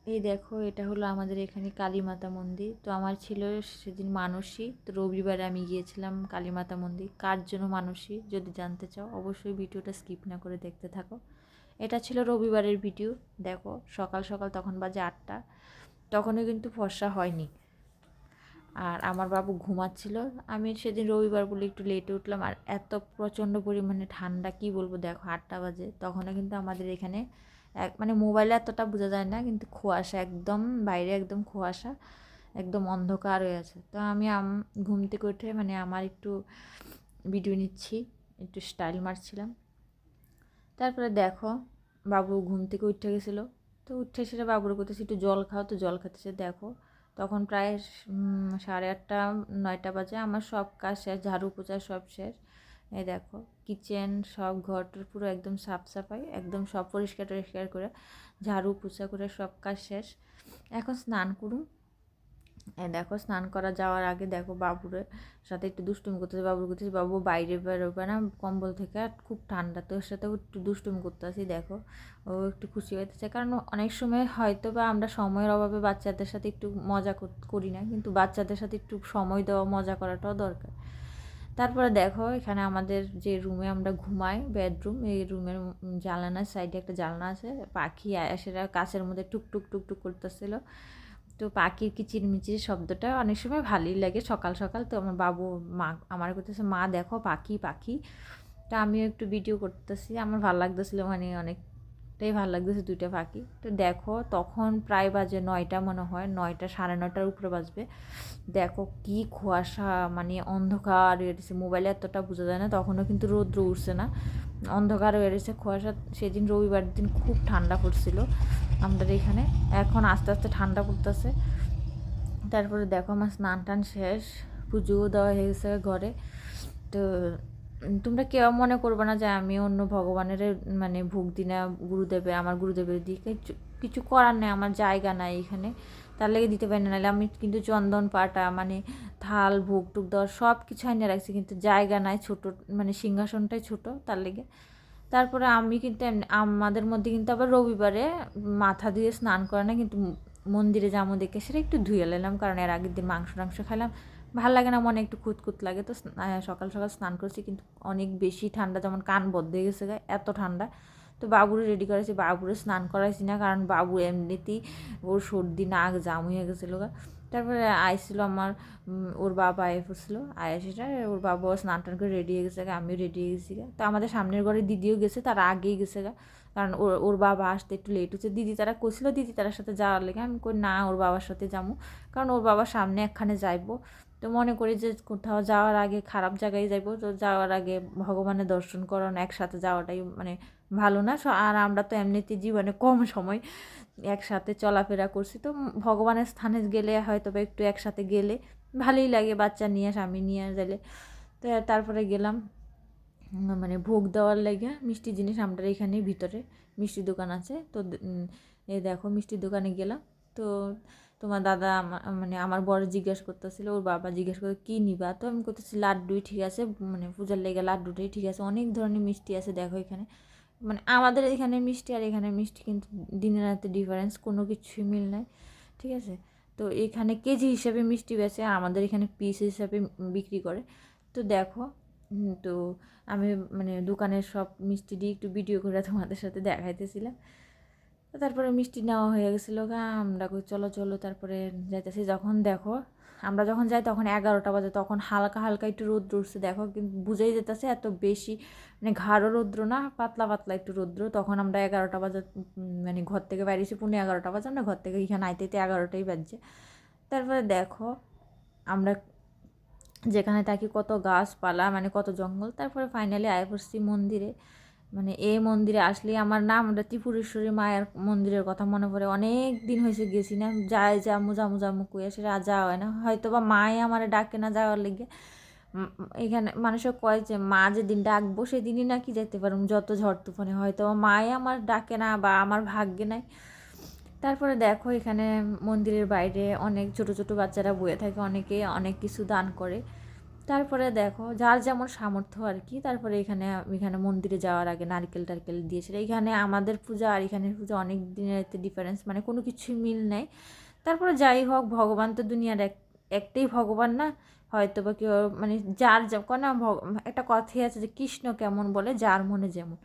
এই দেখো, এটা হলো আমাদের এখানে কালীমাতা মন্দির। তো আমার ছিল সেদিন মানসী, তো রবিবারে আমি গিয়েছিলাম কালীমাতা মন্দির। কার জন্য মানসী যদি জানতে চাও অবশ্যই ভিডিওটা স্কিপ না করে দেখতে থাকো। এটা ছিল রবিবারের ভিডিও। দেখো সকাল সকাল তখন বাজে 8টা, তখনও কিন্তু ফর্সা হয়নি। আর আমার বাবু ঘুমাচ্ছিল। আমি সেদিন রবিবার বলে একটু লেটে উঠলাম, আর এত প্রচণ্ড পরিমাণে ঠান্ডা কি বলবো। দেখো 8টা বাজে, তখনও কিন্তু আমাদের এখানে মানে মোবাইলে এতটা বোঝা যায় না, কিন্তু কুয়াশা একদম, বাইরে একদম কুয়াশা, একদম অন্ধকার হয়ে আছে। তো আমি ঘুম থেকে উঠে মানে আমার একটু ভিডিও নিচ্ছি, একটু স্টাইল মারছিলাম। তারপরে দেখো বাবু ঘুম থেকে উঠে গেছিলো। তো উঠে সেটা বাবুর করতেছি একটু জল খাও, তো জল খাতেছে। দেখো তখন প্রায় 8:30 9টা বাজে। আমার সব কাজ শেষ, ঝাড়ু পোছা সব শেষ। এই দেখো কিচেন সব ঘরটার পুরো একদম সাফ সাফাই, একদম সব পরিষ্কার টরিষ্কার করে ঝাড়ু পোছা করে সব কাজ শেষ। এখন স্নান করুন। দেখো স্নান করা যাওয়ার আগে দেখো বাবুরের সাথে একটু দুষ্টুমি করতেছে। বাবুর করতেছি, বাবু বাইরে বেরোবে না কম্বল থেকে, আর খুব ঠান্ডা, তো ওর সাথেও একটু দুষ্টুমি করতেছি। দেখো ও একটু খুশি হইতেছে, কারণ অনেক সময় হয়তো বা আমরা সময়ের অভাবে বাচ্চাদের সাথে একটু মজা করি না, কিন্তু বাচ্চাদের সাথে একটু সময় দেওয়া, মজা করাটাও দরকার। তারপরে দেখো এখানে আমাদের যে রুমে আমরা ঘুমাই, বেডরুম, এই রুমের জানালার সাইডে একটা জানলা আছে। পাখি সেটা কাছের মধ্যে টুকটুক টুকটুক করতেছিল। তো পাখির কিচিরমিচির শব্দটা অনেক সময় ভালোই লাগে সকাল সকাল। তো আমার বাবু মা আমার করতেছে, মা দেখো পাখি পাখি। তা আমিও একটু ভিডিও করতেছি, আমার ভালো লাগতেছিলো, মানে অনেকটাই ভালো লাগতেছে দুইটা পাখি। তো দেখো তখন প্রায় বাজে 9টা, মনে হয় 9টা, 9:30টার উপরে বাজবে। দেখো কি কুয়াশা, মানে অন্ধকার হয়ে গেছে। মোবাইলে এতটা বোঝা যায় না, তখনও কিন্তু রৌদ্র উঠছে না, অন্ধকার হয়ে গেছে কুয়াশা। সেদিন রবিবার দিন খুব ঠান্ডা পড়ছিল আমাদের এখানে। এখন আস্তে আস্তে ঠান্ডা পড়তেছে। তারপরে দেখো আমার স্নান টান শেষ, পুজোও দেওয়া হয়ে গেছে ঘরে। তো তোমরা কেউ মনে করবে না যে আমি অন্য ভগবানের মানে ভোগ দিই না, আমার গুরুদেবের দিকে কিছু করার নেই, আমার জায়গা নাই এখানে, তার লেগে দিতে পারি না। নাহলে আমি কিন্তু চন্দন পাটা মানে থাল ভোগ টুক দেওয়ার সব কিছু আনিয়ে রাখছি, কিন্তু জায়গা নাই, ছোটো মানে সিংহাসনটাই ছোটো, তার লেগে। তারপরে আমি কিন্তু আমাদের মধ্যে কিন্তু আবার রবিবারে মাথা ধুয়ে স্নান করে না, কিন্তু মন্দিরে যাবো দেখে সেটা একটু ধুয়ে নিলাম, কারণ এর আগের দিন মাংস টাংস খেলাম, ভাল লাগে না, মনে একটু খুঁতখুত লাগে। তো সকাল সকাল স্নান করছি, কিন্তু অনেক বেশি ঠান্ডা, যেমন কান বদ্ধ হয়ে গেছে গায়ে, এত ঠান্ডা। তো বাবুরে রেডি করেছি, বাবুরে স্নান করাইছি না, কারণ বাবু এমনিতেই ওর সর্দি নাক জাম হয়ে গেছিলো গা। তারপরে আইছিল আমার ওর বাবা আয় পড়ছিল, আয় সেটা ওর বাবা স্নান টান করে রেডি হয়ে গেছে গা, আমিও রেডি হয়ে গেছি গা। তো আমাদের সামনের ঘরে দিদিও গেছে, তার আগেই গেছে গা, কারণ ওর বাবা আসতে একটু লেট হচ্ছে। দিদি তারা কইছিল দিদি তার সাথে যাওয়ার লেগে, আমি কই না ওর বাবার সাথে যাবো, কারণ ওর বাবার সামনে একখানে যাইবো। তো মনে করি যে কোথাও যাওয়ার আগে খারাপ জায়গায় যাইবো, তো যাওয়ার আগে ভগবানের দর্শন করানো একসাথে যাওয়াটাই মানে ভালো না। আর আমরা তো এমনিতে জীবনে কম সময় একসাথে চলাফেরা করছি, তো ভগবানের স্থানে গেলে হয়তো বা একটু একসাথে গেলে ভালোই লাগে, বাচ্চা নিয়ে স্বামী নিয়ে গেলে। তো তারপরে গেলাম মানে ভোগ দেওয়ার লাগে মিষ্টি জিনিস। আমাদের এখানে ভিতরে মিষ্টি দোকান আছে, তো এই দেখো মিষ্টির দোকানে গেলাম। তো তোমার দাদা মানে আমার বড় জিজ্ঞেস করতেছিল, ওর বাবা জিজ্ঞেস করে কী নিবা, তো আমি করতেছি লাড্ডুই ঠিক আছে, মানে পূজার লেগে লাড্ডুটাই ঠিক আছে। অনেক ধরনের মিষ্টি আছে দেখো এখানে, মানে আমাদের এখানে মিষ্টি আর এখানে মিষ্টি কিন্তু দিনে রাতে ডিফারেন্স, কোনো কিছুই মিল নাই, ঠিক আছে। তো এখানে কেজি হিসাবে মিষ্টি বেচে, আর আমাদের এখানে পিস হিসাবে বিক্রি করে। তো দেখো তো আমি মানে দোকানের সব মিষ্টি দিয়ে একটু ভিডিও করে তোমাদের সাথে দেখাইতেছিলাম। তারপরে মিষ্টি নেওয়া হয়ে গেছিলো গা, আমরা কই চলো চলো, তারপরে যাইতেছি। যখন দেখো আমরা যখন যাই তখন 11টা বাজে, তখন হালকা হালকা একটু রৌদ্র উঠছে। দেখো কিন্তু বুঝেই যেতেছে এত বেশি মানে গাঢ় রৌদ্র না, পাতলা পাতলা একটু রৌদ্র। তখন আমরা 11টা বাজে মানে ঘর থেকে বাইরেছি, 11:15 বাজে, আমরা ঘর থেকে এখানে আইতে 11টাই বাজছে। তারপরে দেখো আমরা যেখানে থাকি কত গাছপালা, মানে কত জঙ্গল। তারপরে ফাইনালি আয় পড়ছি মন্দিরে। মানে এই মন্দিরে আসলেই আমার নাম আমরা ত্রিপুরেশ্বরী মায়ের মন্দিরের কথা মনে পড়ে। অনেক দিন হয়েছে গেছি না, যাই জামু জামু জামু কইয়া সেটা আর যাওয়া হয় না। হয়তো বা মায়ে আমার ডাকে না যাওয়ার লেগে। এখানে মানুষে কয় যে মা যেদিন ডাকবো সেদিনই নাকি যেতে পারুম, যত ঝড় তুফানে। হয়তো বা মায়ে আমার ডাকে না বা আমার ভাগ্যে নাই। তারপরে দেখো এখানে মন্দিরের বাইরে অনেক ছোট ছোট বাচ্চারা বয়ে থাকে, অনেকে অনেক কিছু দান করে। তারপরে দেখো যার যেমন সামর্থ্য আর কি। তারপরে এখানে এখানে মন্দিরে যাওয়ার আগে নারকেল টারকেল দিয়েছিল। এখানে আমাদের পূজা আর এখানের পূজা অনেক দিনের ডিফারেন্স, মানে কোনো কিছুই মিল নেই। তারপরে যাই হোক, ভগবান তো দুনিয়ার একটাই ভগবান না, হয়তো বা কেউ মানে যার না একটা কথাই আছে যে কৃষ্ণ কেমন বলে যার মনে যেমন,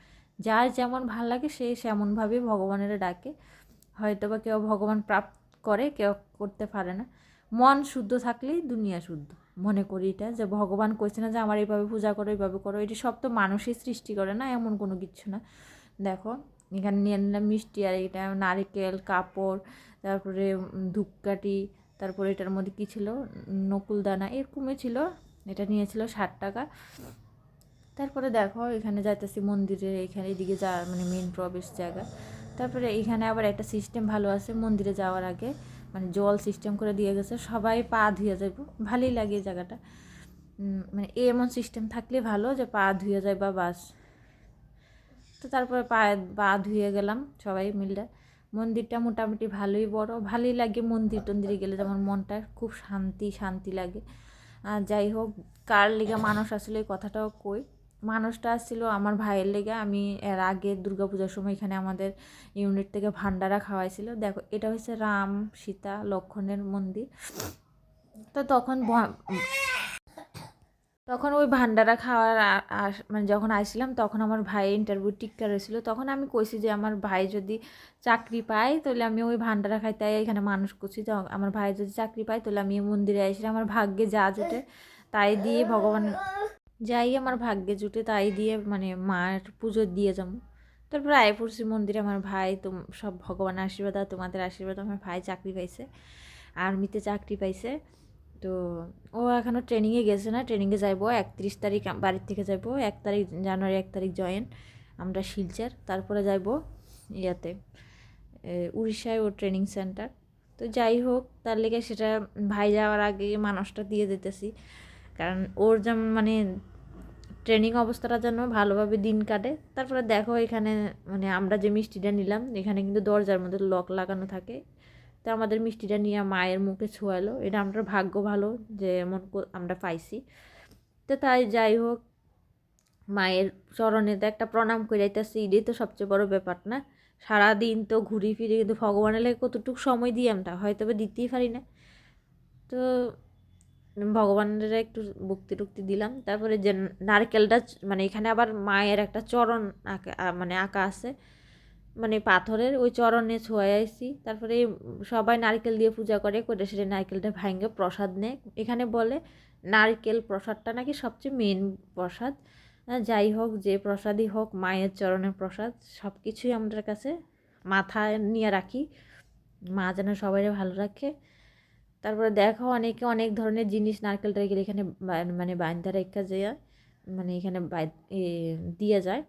যার যেমন ভাল লাগে সে সেমনভাবে ভগবানের ডাকে। হয়তো বা কেউ ভগবান প্রাপ্ত করে, কেউ করতে পারে না। মন শুদ্ধ থাকলেই দুনিয়া শুদ্ধ, মনে করি এটা। যে ভগবান কইছে না যে আমার এইভাবে পূজা করো এইভাবে করো, এটি সব তো মানুষই সৃষ্টি করে না, এমন কোনো কিছু না। দেখো এখানে নিয়ে নিলাম মিষ্টি, আর এটা নারকেল, কাপড়, তারপরে ধূপকাঠি, তারপরে এটার মধ্যে কী ছিল, নকুলদানা এরকমই ছিল। এটা নিয়েছিল 60 টাকা। তারপরে দেখো এখানে যাইতেছি মন্দিরে, এখানে এদিকে যা মানে মেন প্রবেশ জায়গা। তারপরে এখানে আবার একটা সিস্টেম ভালো আছে, মন্দিরে যাওয়ার আগে মানে জল সিস্টেম করে দিয়ে গেছে, সবাই পা ধুয়ে যাব, ভালোই লাগে এই জায়গাটা। মানে এমন সিস্টেম থাকলে ভালো যে পা ধুয়ে যায় বা বাস। তো তারপরে পা ধুয়ে গেলাম সবাই মিলে। মন্দিরটা মোটামুটি ভালোই বড়, ভালোই লাগে মন্দির টন্দিরে গেলে, যেমন মনটা খুব শান্তি শান্তি লাগে। আর যাই হোক, কার লেগে মানুষ আসলে এই কথাটাও কই, মানুষটা আসছিল আমার ভাইয়ের লেগে। আমি এর আগে দুর্গাপূজার সময় এখানে আমাদের ইউনিট থেকে ভান্ডারা খাওয়াইছিল। দেখো এটা হচ্ছে রাম সীতা লক্ষ্মণের মন্দির। তো তখন ওই ভান্ডারা খাওয়ার মানে যখন আসছিলাম তখন আমার ভাই ইন্টারভিউ টিক্কা রয়েছিল। তখন আমি কইছি যে আমার ভাই যদি চাকরি পায় তাহলে আমি ওই ভান্ডারা খাইতে এখানে মানুষ করছি, যে আমার ভাই যদি চাকরি পায় তাহলে আমি মন্দিরে আসলে আমার ভাগ্যে যা জুটে তাই দিয়ে ভগবান, যাই আমার ভাগ্যে জুটে তাই দিয়ে মানে মায়ের পুজো দিয়ে যাবো। তারপরে আয় পড়ছি মন্দিরে। আমার ভাই তো সব ভগবানের আশীর্বাদ আর তোমাদের আশীর্বাদ, আমার ভাই চাকরি পাইছে, আর্মিতে চাকরি পাইছে। তো ও এখনও ট্রেনিংয়ে গেছে না, ট্রেনিংয়ে যাইব 31 তারিখ বাড়ির থেকে যাইব। 1 তারিখ জানুয়ারি 1 তারিখ জয়েন আমরা শিলচর। তারপরে যাইব ইয়াতে উড়িষ্যায় ওর ট্রেনিং সেন্টার। তো যাই হোক, তার লেগে সেটা ভাই যাওয়ার আগে মানুষটা দিয়ে দিতেছি, কারণ ওর যেমন মানে ট্রেনিং অবস্থাটা যেন ভালোভাবে দিন কাটে। তারপরে দেখো এখানে মানে আমরা যে মিষ্টিটা নিলাম, এখানে কিন্তু দরজার মধ্যে লক লাগানো থাকে। তো আমাদের মিষ্টিটা নিয়ে মায়ের মুখে ছোঁয়ালো, এটা আমরা ভাগ্য ভালো যে এমন আমরা পাইছি। তো তাই যাই হোক, মায়ের চরণে তো একটা প্রণাম করে যাইতেছি, এটাই তো সবচেয়ে বড় ব্যাপার না। সারাদিন তো ঘুরি ফিরি, কিন্তু ভগবানের লাগে কতটুকু সময় দিই আমরা, হয়তো বা দিতেই পারি না। তো ভগবানের একটু ভক্তি টুক্তি দিলাম। তারপরে যে নারকেলটা মানে এখানে আবার মায়ের একটা চরণ আঁকা মানে আঁকা আছে, মানে পাথরের, ওই চরণে ছোঁয়াই আইছি। তারপরে সবাই নারকেল দিয়ে পূজা করে, করে সেটা নারকেলটা ভাঙে প্রসাদ নেয়। এখানে বলে নারকেল প্রসাদটা নাকি সবচেয়ে মেন প্রসাদ। যাই হোক, যে প্রসাদই হোক, মায়ের চরণের প্রসাদ সব কিছুই আমাদের কাছে মাথায় নিয়ে রাখি, মা যেন সবাই ভালো রাখে। তারপরে দেখো অনেকে অনেক ধরনের জিনিস নারকেল টারকেল এখানে মানে বাইন্দা রেখা যায়, মানে এখানে দিয়ে যায়।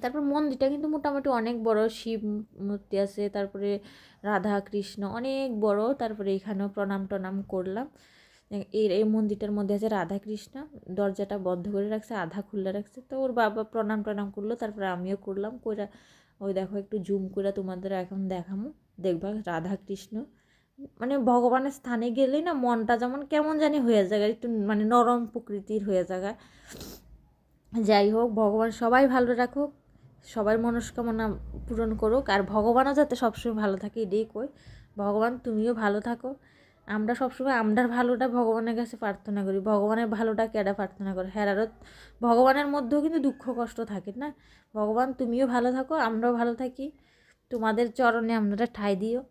তারপর মন্দিরটা কিন্তু মোটামুটি অনেক বড়, শিব মূর্তি আছে, তারপরে রাধা কৃষ্ণ অনেক বড়। তারপরে এখানেও প্রণাম টনাম করলাম। এই মন্দিরটার মধ্যে আছে রাধা কৃষ্ণ, দরজাটা বন্ধ করে রাখছে, আধা খুলে রাখছে। তো ওর বাবা প্রণাম টনাম করলো, তারপরে আমিও করলাম। কইরা ওই দেখো একটু জুম করে তোমাদের এখন দেখামো, দেখবা রাধা কৃষ্ণ মানে ভগবানের স্থানে গেলেই না মনটা যেমন কেমন জানি হয়ে যায়, একটু মানে নরম প্রকৃতির হয়ে যায়। যাই হোক, ভগবান সবাই ভালো রাখুক, সবার মনস্কামনা পূরণ করুক, আর ভগবানও যাতে সবসময় ভালো থাকে এটাই কই। ভগবান তুমিও ভালো থাকো। আমরা সবসময় আমরার ভালোটা ভগবানের কাছে প্রার্থনা করি, ভগবানের ভালোটা কেডা প্রার্থনা করে, হ্যাঁ ভগবানের মধ্যেও কিন্তু দুঃখ কষ্ট থাকে না। ভগবান তুমিও ভালো থাকো, আমরাও ভালো থাকি, তোমাদের চরণে আপনারা ঠাঁই দিও।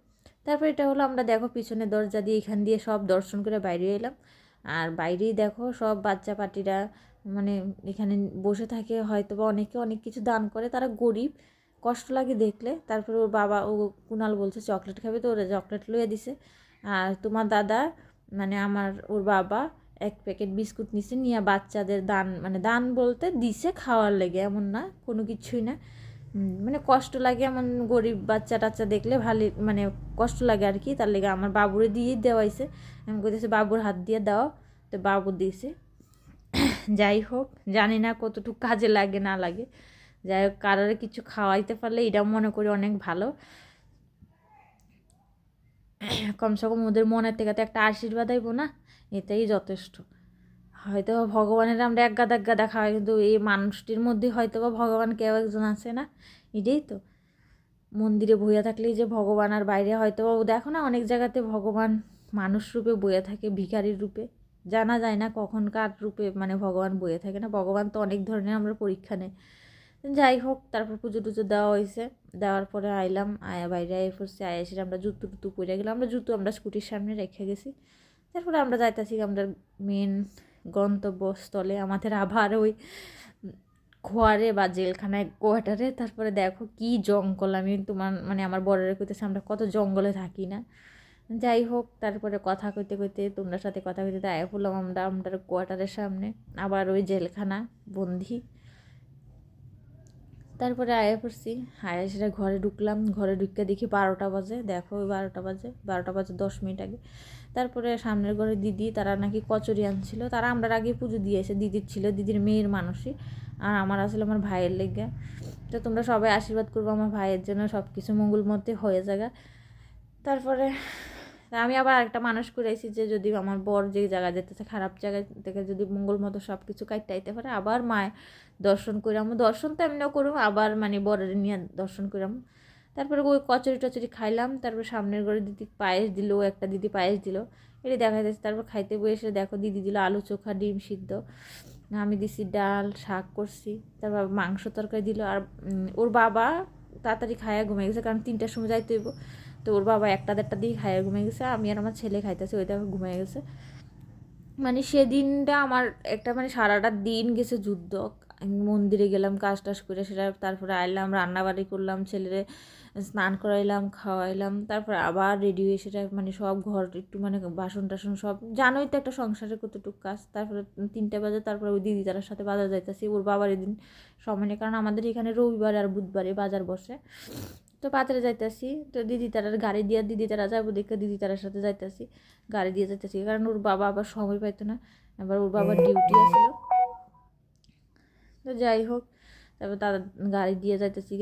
তারপর এটা হলো আমরা দেখো পিছনে দরজা দিয়ে এখান দিয়ে সব দর্শন করে বাইরে এলাম। আর বাইরেই দেখো সব বাচ্চা পাটিরা মানে এখানে বসে থাকে, হয়তো বা অনেকে অনেক কিছু দান করে, তারা গরিব, কষ্ট লাগে দেখলে। তারপরে ওর বাবা ও কুনাল বলছে চকলেট খাবে, তো ওরা চকলেট লইয়ে দিছে। আর তোমার দাদা মানে ওর বাবা 1 প্যাকেট বিস্কুট নিছে, নিয়ে বাচ্চাদের দান মানে দান বলতে দিছে খাওয়ার লেগে, এমন না কোনো কিছুই না। মানে কষ্ট লাগে এমন গরিব বাচ্চা টাচ্চা দেখলে ভালো মানে কষ্ট লাগে আর কি, তার লেগে আমার বাবুরে দিয়েই দেওয়াইছে। আমি কইতেছে বাবুর হাত দিয়ে দাও, তো বাবু দিয়েছে। যাই হোক, জানি না কতটুকু কাজে লাগে না লাগে, যাই হোক কারোর কিছু খাওয়াইতে পারলে এটাও মনে করি অনেক ভালো। কমসে কম ওদের মনের থেকে তো একটা আশীর্বাদ আইব না, এটাই যথেষ্ট। হয়তো বা ভগবানের আমরা একগাদা একগাদা খাওয়াই, কিন্তু এই মানুষটির মধ্যে হয়তো বা ভগবান কেউ একজন আছে না, এটাই তো। মন্দিরে বইয়া থাকলেই যে ভগবান, আর বাইরে হয়তো বা দেখো না অনেক জায়গাতে ভগবান মানুষ রূপে বইয়া থাকে, ভিখারির রূপে, জানা যায় না কখন কার রূপে মানে ভগবান বইয়ে থাকে না। ভগবান তো অনেক ধরনের, আমরা পরীক্ষা নেই। যাই হোক, তারপর পুজো টুজো দেওয়া হয়েছে, দেওয়ার পরে আইলাম, আয়া বাইরে আয় পড়ছি, আয়া এসে আমরা জুতো টুতু পরে গেলাম, আমরা স্কুটির সামনে রেখে গেছি। তারপরে আমরা যাইতেছি আমরা মেন গন্তব্যস্থলে, আমাদের আবার ওই খোয়ারে বা জেলখানায় কোয়ার্টারে। তারপরে দেখো কি জঙ্গল, আমি তোমার মানে আমার বরের কইতেছে আমরা কত জঙ্গলে থাকি না। যাই হোক, তারপরে কথা কইতে কইতে তোমরা সাথে কথা কইতে আয়া পড়লাম আমরা কোয়ার্টারের সামনে, আবার ওই জেলখানা বন্দি। তারপরে আয়া পড়ছি, আয়া সেটা ঘরে ঢুকলাম, ঘরে ঢুকে দেখি 12টা বাজে। দেখো ওই 12টা বাজে, 12টা বাজে 10 মিনিট আগে। তারপরে সামনের ঘরে দিদি, তারা নাকি কচুরি আনছিল, তারা আমরা আগে পুজো দিয়ে এসে, দিদির ছিল, দিদির মেয়ের মানুষই, আর আমার আসলে আমার ভাইয়ের লেগে। তো তোমরা সবাই আশীর্বাদ করবো আমার ভাইয়ের জন্য, সব কিছু মঙ্গলমতে হয়ে যাবে। তারপরে আমি আবার আরেকটা মানুষ করেছি যে যদি আমার বর যে জায়গায় যেতেছে খারাপ জায়গায় থেকে যদি মঙ্গল মতো সব কিছু কাটতে পারে, আবার মায়ের দর্শন করাম, দর্শন তো এমনিও করুম, আবার মানে বরের নিয়ে দর্শন করাম। তারপরে ওই কচুরি টচুরি খাইলাম। তারপর সামনের ঘরে দিদি পায়েস দিল, একটা দিদি পায়েস দিল, এটি দেখা যাচ্ছে। তারপর খাইতে বসে দেখো দিদি দিল আলু চোখা ডিম সিদ্ধ, আমি দিছি ডাল শাক করছি, তারপর মাংস তরকারি দিল। আর ওর বাবা তাড়াতাড়ি খাইয়া ঘুমিয়ে গেছে, কারণ 3টার সময় যাইতে হইব। তো ওর বাবা 1টা 1:30 দিয়ে খাইয়া ঘুমিয়ে গেছে, আমি আর আমার ছেলে খাইতেছি, ওইটা ঘুমিয়ে গেছে। মানে সেদিনটা আমার একটা মানে সারাটা দিন গেছে যুদ্ধ। আমি মন্দিরে গেলাম, কাজ টাজ করে সেটা, তারপরে আইলাম, রান্নাবাড়ি করলাম, ছেলেরে স্নান করাইলাম, খাওয়াইলাম, তারপরে আবার রেডি হয়ে সেটা মানে সব ঘর একটু মানে বাসন টাসন সব, জানোই তো একটা সংসারে কতটুকু কাজ। তারপরে 3টা বাজে, তারপরে ওই দিদি তার সাথে বাজার যাইতেছি, ওর বাবার এদিন সময় নেই, কারণ আমাদের এখানে রবিবার আর বুধবারে বাজার বসে। তো বাজারে যাইতেছি, তো দিদি তারার গাড়ি দিয়ে, দিদি তারা যাবো দেখে দিদি তারার সাথে যাইতেছি, গাড়ি দিয়ে যাইতেছি, কারণ ওর বাবা আবার সময় পাইতো না, আবার ওর বাবার ডিউটি আসলো। তো যাই হোক, তারপর তারা গাড়ি দিয়ে যাইতেছি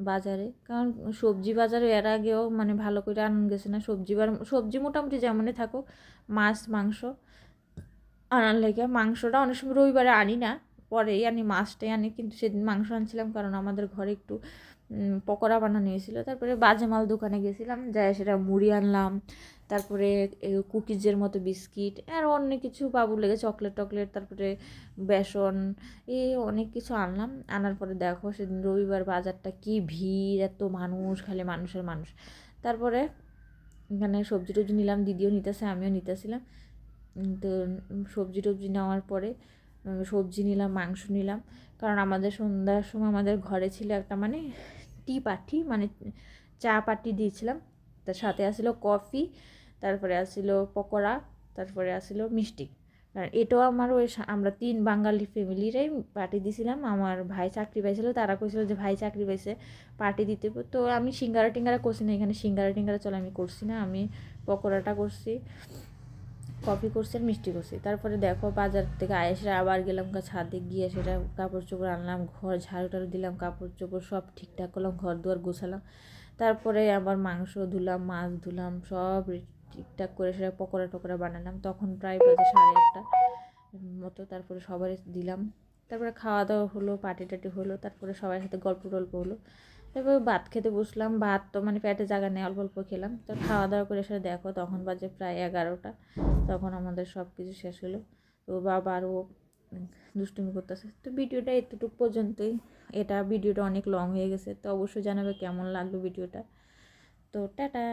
বাজারে, কারণ সবজি বাজারে এর আগেও মানে ভালো করে আনন্দ গেছে না, সবজি মোটামুটি যেমনই থাকুক, মাছ মাংস আনার লেগে, মাংসটা অনেক সময় রবিবারে আনি না, পরেই আনি, মাছটাই আনি। কিন্তু সেদিন মাংস আনছিলাম কারণ আমাদের ঘরে একটু পকোড়া বানানো হয়েছিল। তারপরে বাজে মাল দোকানে গেছিলাম, যাই সেটা মুড়ি আনলাম, তারপরে কুকিজের মতো বিস্কিট আর অনেক কিছু বাবুর লেগে চকলেট টকলেট, তারপরে বেসন, এই অনেক কিছু আনলাম। আনার পরে দেখো সেদিন রবিবার বাজারটা কি ভিড়, এত মানুষ, খালি মানুষের মানুষ। তারপরে এখানে সবজি টবজি নিলাম, দিদিও নিতেছে, আমিও নিতেছিলাম। তো সবজি টবজি নেওয়ার পরে সবজি নিলাম, মাংস নিলাম, কারণ আমাদের সন্ধ্যার সময় আমাদের ঘরে ছিল একটা মানে টি পার্টি, মানে চা পার্টি দিয়েছিলাম। তার সাথে আসছিল কফি, তারপরে আসছিল পকোড়া, তারপরে আসছিল মিষ্টি। কারণ এটাও আমার ওই আমরা 3 বাঙালি ফ্যামিলিরাই পার্টি দিয়েছিলাম। আমার ভাই চাকরি পাইছিল, তারা কইছিল যে ভাই চাকরি পাইছে পার্টি দিতে। তো আমি সিঙ্গারা টিঙ্গারা করছি না, এখানে সিঙ্গারা টিঙ্গারা চলে আমি করছি না, আমি পকোড়াটা করছি, কফি করছি আর মিষ্টি করছি। তারপরে দেখো বাজার থেকে এসে আবার গেলাম ছাদে, গিয়ে সেটা কাপড় চোপড় আনলাম, ঘর ঝাড়ু টাড়ু দিলাম, কাপড় চোপড় সব ঠিকঠাক করলাম, ঘর দুয়ার গোছালাম। তারপরে আবার মাংস ধুলাম, মাছ ধুলাম, সব ঠিকঠাক করে সেটা পকোড়া টকোড়া বানালাম। তখন প্রায় বাজে 1:30 মতো। তারপরে সবাই দিলাম, তারপরে খাওয়া দাওয়া হলো, পার্টি টাটি হলো, তারপরে সবার সাথে গল্প টল্প হলো। তারপরে ভাত খেতে বসলাম, ভাত তো মানে পেটে জায়গা নেই, অল্প অল্প খেলাম। তো খাওয়া দাওয়া করে এসে দেখো তখন বাজে প্রায় 11টা। তখন আমাদের সব কিছু শেষ হলো। তো বাবা আরও দুষ্টুমি করতেছে। তো ভিডিওটা এতটুকু পর্যন্তই, ভিডিওটা অনেক লং হয়ে গেছে। তো অবশ্যই জানাবে কেমন লাগলো ভিডিওটা। তো টাটা।